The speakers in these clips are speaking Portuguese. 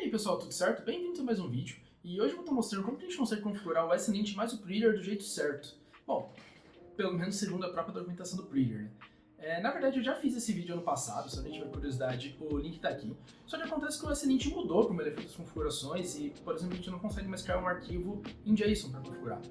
aí pessoal, tudo certo? Bem-vindos a mais um vídeo. E hoje eu vou estar mostrando como que a gente consegue configurar o SNint mais o Preader do jeito certo. Bom, pelo menos segundo a própria documentação do Preader, né? Na verdade eu já fiz esse vídeo ano passado, se alguém tiver curiosidade, o link tá aqui. Só que acontece que o SNint mudou como ele é feito as configurações e, por exemplo, a gente não consegue mais criar um arquivo em JSON para configurar.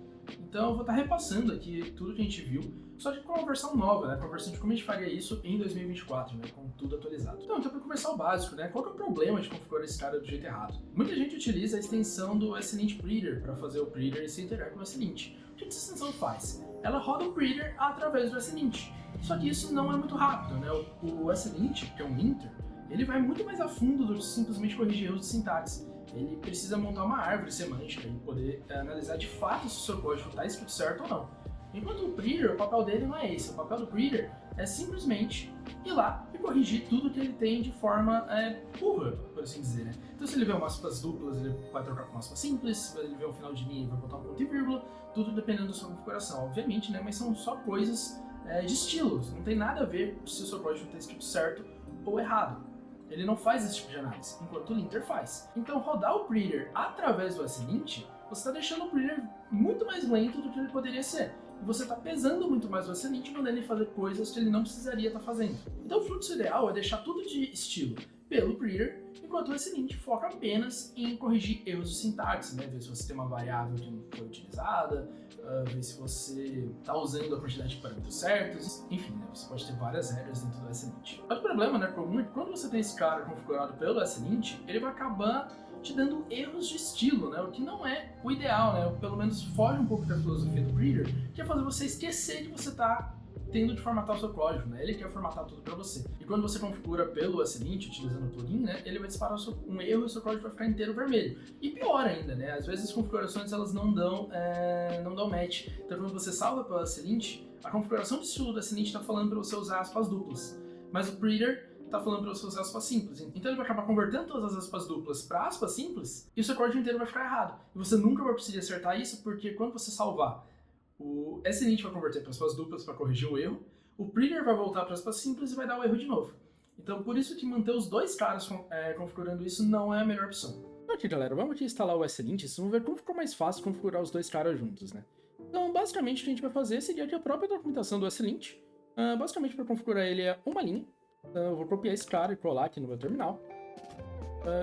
Então eu vou estar repassando aqui tudo que a gente viu, só que com uma versão nova, né? Com a versão de como a gente faria isso em 2024, né? Com tudo atualizado. Então para começar o básico, né? Qual que é o problema de configurar esse cara do jeito errado? Muita gente utiliza a extensão do SNint Preader para fazer o Preader e se integrar com o SNint. O que essa extensão faz? Ela roda o Preader através do SNint. Só que isso não é muito rápido, né? O SNint, que é um linter, ele vai muito mais a fundo do que simplesmente corrigir erros de sintaxe. Ele precisa montar uma árvore semântica e poder analisar de fato se o seu código está escrito certo ou não. Enquanto o Preader, o papel dele não é esse. O papel do Preader é simplesmente ir lá e corrigir tudo que ele tem de forma burra, por assim dizer, né? Então se ele vê umas aspas duplas, ele vai trocar com uma aspa simples, se ele vê um final de linha, ele vai botar um ponto e vírgula, tudo dependendo da sua configuração, obviamente, né? Mas são só coisas de estilos, não tem nada a ver se o seu código está escrito certo ou errado. Ele não faz esse tipo de análise, enquanto o linter faz. Então rodar o Preader através do SNint, você está deixando o Preader muito mais lento do que ele poderia ser. E você está pesando muito mais o SNint, mandando ele fazer coisas que ele não precisaria estar fazendo. Então o fluxo ideal é deixar tudo de estilo pelo Preader, enquanto o SNint foca apenas em corrigir erros de sintaxe, né? Ver se você tem uma variável que não foi utilizada, ver se você está usando a quantidade de parâmetros certos, enfim, né? Você pode ter várias regras dentro do SNint. Outro problema, né, comum é que quando você tem esse cara configurado pelo SNint, ele vai acabar te dando erros de estilo, né? O que não é o ideal, né? Pelo menos foge um pouco da filosofia do Preader, que é fazer você esquecer que você está tendo de formatar o seu código, né? Ele quer formatar tudo para você. E quando você configura pelo SNint, utilizando o plugin, né? Ele vai disparar um erro e o seu código vai ficar inteiro vermelho. E pior ainda, né? Às vezes as configurações elas não dão match. Então quando você salva pelo SNint, a configuração de estilo do SNint está falando para você usar aspas duplas. Mas o Preader está falando para você usar aspas simples. Então ele vai acabar convertendo todas as aspas duplas para aspas simples e o seu código inteiro vai ficar errado. E você nunca vai precisar acertar isso porque quando você salvar, o SNint vai converter para aspas duplas para corrigir o erro, o Preader vai voltar para aspas simples e vai dar o erro de novo. Então por isso que manter os dois caras configurando isso não é a melhor opção. Então aqui galera, vamos aqui instalar o SNint e vamos ver como ficou mais fácil configurar os dois caras juntos, né? Então basicamente o que a gente vai fazer é seguir aqui a própria documentação do SNint. Basicamente para configurar ele é uma linha. Então eu vou copiar esse cara e colar aqui no meu terminal.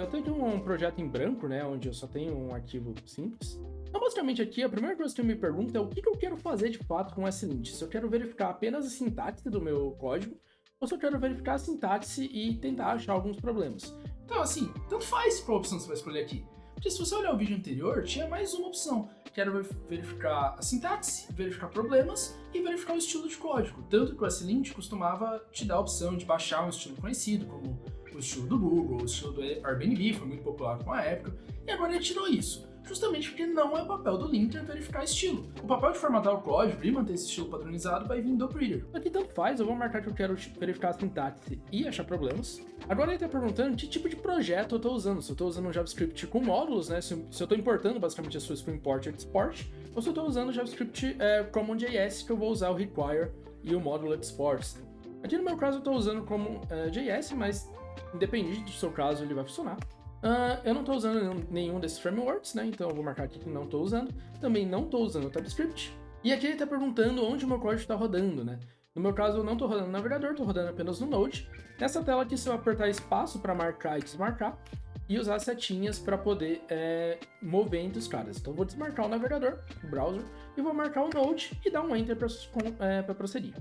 Eu tenho aqui um projeto em branco, né, onde eu só tenho um arquivo simples. Então, basicamente aqui, a primeira coisa que eu me pergunto é o que eu quero fazer de fato com o SNint. Se eu quero verificar apenas a sintaxe do meu código, ou se eu quero verificar a sintaxe e tentar achar alguns problemas. Então, assim, tanto faz qual opção você vai escolher aqui. Porque se você olhar o vídeo anterior, tinha mais uma opção. Quero verificar a sintaxe, verificar problemas e verificar o estilo de código. Tanto que o SNint costumava te dar a opção de baixar um estilo conhecido, como o estilo do Google, o estilo do Airbnb, foi muito popular com a época, e agora ele tirou isso. Justamente porque não é o papel do linter verificar estilo. O papel de formatar o código e manter esse estilo padronizado vai vir do Preader. Aqui tanto faz, eu vou marcar que eu quero verificar a sintaxe e achar problemas. Agora ele está perguntando que tipo de projeto eu estou usando. Se eu estou usando um JavaScript com módulos, né? Se eu estou importando basicamente as suas com import e export, ou se eu estou usando o JavaScript CommonJS, que eu vou usar o require e o módulo exports. Aqui no meu caso eu estou usando como JS, mas independente do seu caso ele vai funcionar. Eu não estou usando nenhum desses frameworks, né? Então eu vou marcar aqui que não estou usando. Também não estou usando o TypeScript. E aqui ele está perguntando onde o meu código está rodando, né? No meu caso eu não estou rodando no navegador, estou rodando apenas no Node. Nessa tela aqui você vai apertar espaço para marcar e desmarcar. E usar as setinhas para poder mover entre os caras. Então eu vou desmarcar o navegador, o browser, e vou marcar o Node e dar um Enter para prosseguir.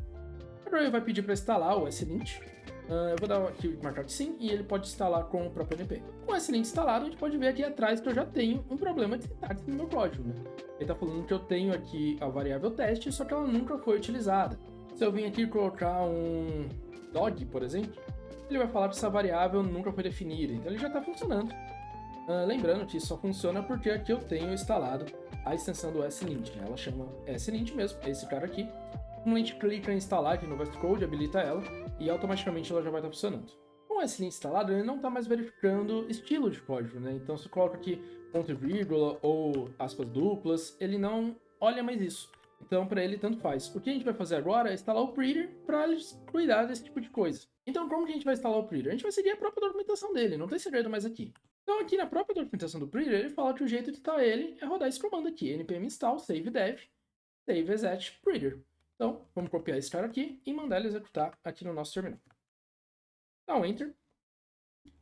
Agora ele vai pedir para instalar o SNint. Eu vou dar aqui marcar que sim, e ele pode instalar com o próprio np. Com o SNint instalado, a gente pode ver aqui atrás que eu já tenho um problema de sintaxe no meu código, né? Ele está falando que eu tenho aqui a variável teste, só que ela nunca foi utilizada. Se eu vim aqui colocar um dog, por exemplo, ele vai falar que essa variável nunca foi definida, então ele já está funcionando. Lembrando que isso só funciona porque aqui eu tenho instalado a extensão do SNint, né? Ela chama SNint mesmo, é esse cara aqui. Quando a gente clica em instalar aqui no VS Code, habilita ela e automaticamente ela já vai estar funcionando. Com o SNint instalado, ele não está mais verificando estilo de código, né? Então se coloca aqui ponto e vírgula ou aspas duplas, ele não olha mais isso. Então para ele tanto faz. O que a gente vai fazer agora é instalar o Preader para eles cuidar desse tipo de coisa. Então como que a gente vai instalar o Preader? A gente vai seguir a própria documentação dele, não tem segredo mais aqui. Então aqui na própria documentação do Preader, ele fala que o jeito de instalar ele é rodar esse comando aqui, npm install save dev save exec Preader. Então, vamos copiar esse cara aqui e mandar ele executar aqui no nosso terminal. Dá um Enter.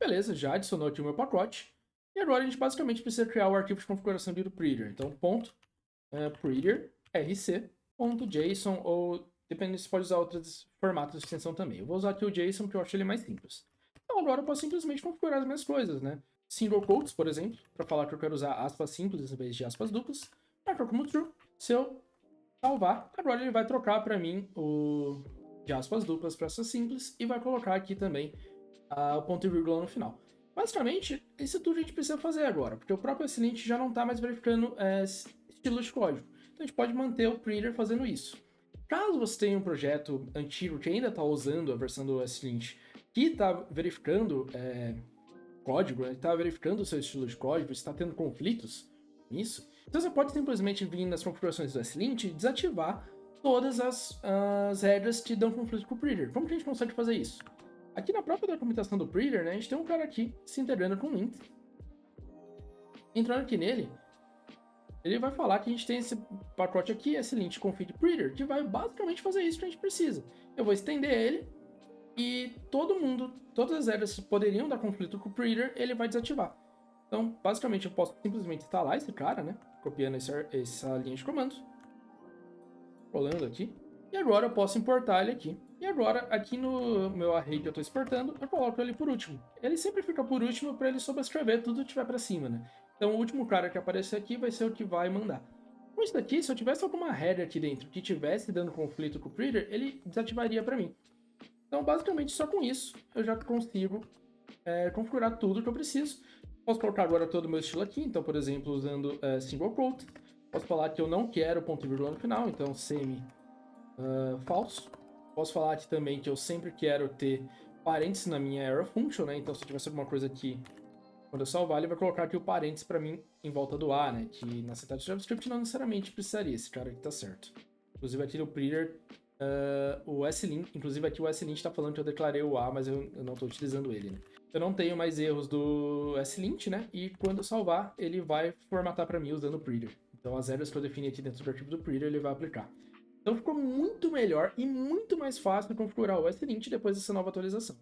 Beleza, já adicionou aqui o meu pacote. E agora a gente basicamente precisa criar o arquivo de configuração do Preader. Então, ponto Preader rc.json, ou dependendo, você pode usar outros formatos de extensão também. Eu vou usar aqui o JSON porque eu acho ele mais simples. Então agora eu posso simplesmente configurar as minhas coisas, né? Single quotes, por exemplo, para falar que eu quero usar aspas simples em vez de aspas duplas. Marcar como true. Se eu salvar, agora ele vai trocar para mim o de aspas duplas para aspas simples e vai colocar aqui também o ponto e vírgula no final. Basicamente, isso tudo a gente precisa fazer agora, porque o próprio Silent já não está mais verificando estilos de código. Então a gente pode manter o Preader fazendo isso. Caso você tenha um projeto antigo que ainda está usando a versão do Silent que está verificando código, está verificando o seu estilo de código, está tendo conflitos nisso, então você pode simplesmente vir nas configurações do Silent e desativar todas as regras que dão conflito com o Preader. Como que a gente consegue fazer isso? Aqui na própria documentação do Preader, né, a gente tem um cara aqui se integrando com o lint. Entrando aqui nele, ele vai falar que a gente tem esse pacote aqui, esse lint config Preader, que vai basicamente fazer isso que a gente precisa. Eu vou estender ele e todas as regras que poderiam dar conflito com o Preader, ele vai desativar. Então, basicamente, eu posso simplesmente instalar esse cara, né, copiando essa linha de comandos, rolando aqui, e agora eu posso importar ele aqui. E agora, aqui no meu array que eu estou exportando, eu coloco ele por último. Ele sempre fica por último para ele sobrescrever tudo que tiver para cima, né? Então o último cara que aparecer aqui vai ser o que vai mandar. Com isso daqui, se eu tivesse alguma regra aqui dentro que tivesse dando conflito com o Preader, ele desativaria para mim. Então basicamente só com isso eu já consigo configurar tudo que eu preciso. Posso colocar agora todo o meu estilo aqui, então por exemplo usando single quote. Posso falar que eu não quero ponto e vírgula no final, então semi falso. Posso falar aqui também que eu sempre quero ter parênteses na minha error function, né? Então se eu tivesse alguma coisa aqui, quando eu salvar, ele vai colocar aqui o parênteses para mim em volta do A, né? Que na sintaxe de JavaScript não necessariamente precisaria, esse cara aqui tá certo. Inclusive aqui no Preader, o slint, inclusive aqui o slint está falando que eu declarei o A, mas eu não estou utilizando ele, né? Eu não tenho mais erros do slint, né? E quando eu salvar, ele vai formatar para mim usando o Preader. Então as regras que eu defini aqui dentro do arquivo do Preader, ele vai aplicar. Então ficou muito melhor e muito mais fácil configurar o slint depois dessa nova atualização.